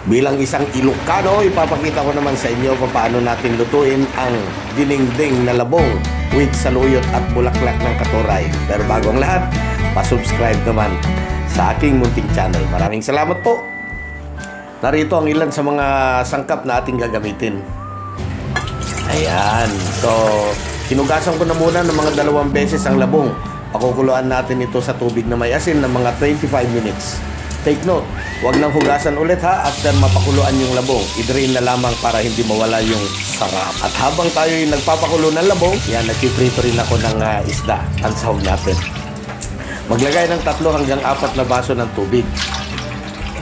Bilang isang Ilocano, ipapakita ko naman sa inyo kung paano natin lutuin ang dinengdeng na labong with saluyot at bulaklak ng katuray. Pero bago ang lahat, pa-subscribe naman sa aking munting channel. Maraming salamat po. Narito ang ilan sa mga sangkap na ating gagamitin. Ayan. So, hinugasan ko na muna ng mga 2 beses ang labong. Pakukuluan natin ito sa tubig na may asin ng mga 25 minutes. Take note, huwag nang hugasan ulit ha after mapakuluan yung labong. I-drain na lamang para hindi mawala yung sarap. At habang tayo yung nagpapakulo ng labong, yan, nagpiprito rin ako ng isda. Ang sahog natin. Maglagay ng 3 hanggang 4 na baso ng tubig.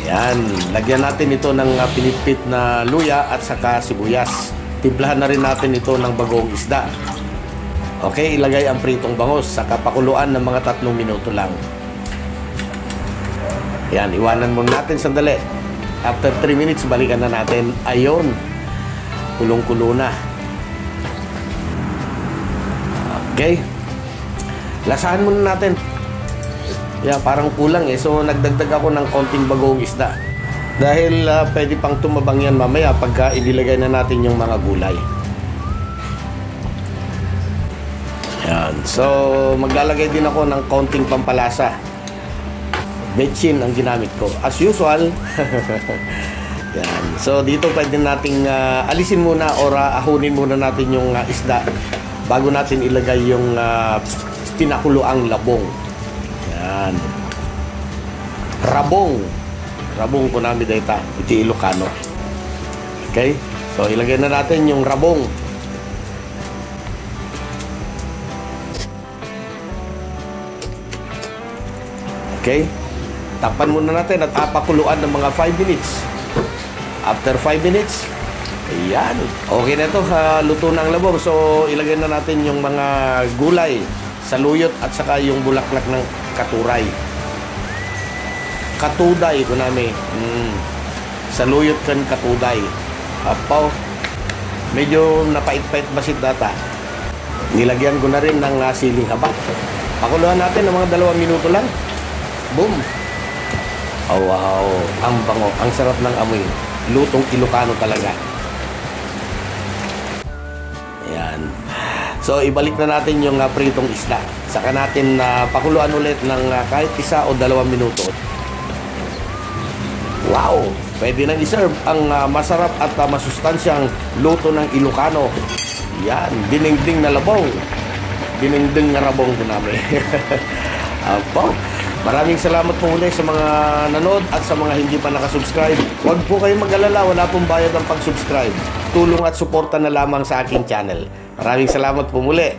Ayan, lagyan natin ito ng pinipit na luya at saka sibuyas. Timplahan na rin natin ito ng bagong isda. Okay, ilagay ang pritong bangos, saka pakuluan ng mga 3 minuto lang. Yan, iwanan muna natin sandali. After 3 minutes, balikan na natin. Ayun, kulong-kulo na. Okay. Lasahan muna natin. Yan, parang kulang eh. So, nagdagdag ako ng konting bagong isda. Dahil pwede pang tumabang yan mamaya pagka inilagay na natin yung mga gulay. Yan. So, maglalagay din ako ng konting pampalasa. Betchin ang ginamit ko. As usual. Yan. So, dito pwede nating alisin muna or ahunin muna natin yung isda bago natin ilagay yung pinakuloang labong. Yan. Rabong. Rabong ko namin dito. Ito Ilocano. Okay? So, ilagay na natin yung rabong. Okay? Takpan muna natin at papakuluan ng mga 5 minutes. After 5 minutes, ayan. Okay na ito, luto na ang labong. So, ilagay na natin yung mga gulay, saluyot at saka yung bulaklak ng katuray. Katuday ko namin. Saluyot kan katuday. Apaw, medyo napait-pait basit data. Nilagyan ko na rin ng siling haba. Pakuluan natin ng mga 2 minuto lang. Boom! Oh, wow, ang bango, ang sarap ng amoy. Lutong Ilocano talaga. Ayan. So, ibalik na natin yung pritong isda. Saka natin pakuluan ulit ng kahit 1 o 2 minuto. Wow! Pwede nang iserve ang masarap at masustansyang luto ng Ilocano. Yan, dinengdeng na labong. Dinengdeng na rabong ko namin. Apo. Maraming salamat po ulit sa mga nanood at sa mga hindi pa nakasubscribe. Huwag po kayong mag-alala, wala pong bayad ang pag-subscribe. Tulong at suporta na lamang sa aking channel. Maraming salamat po muli.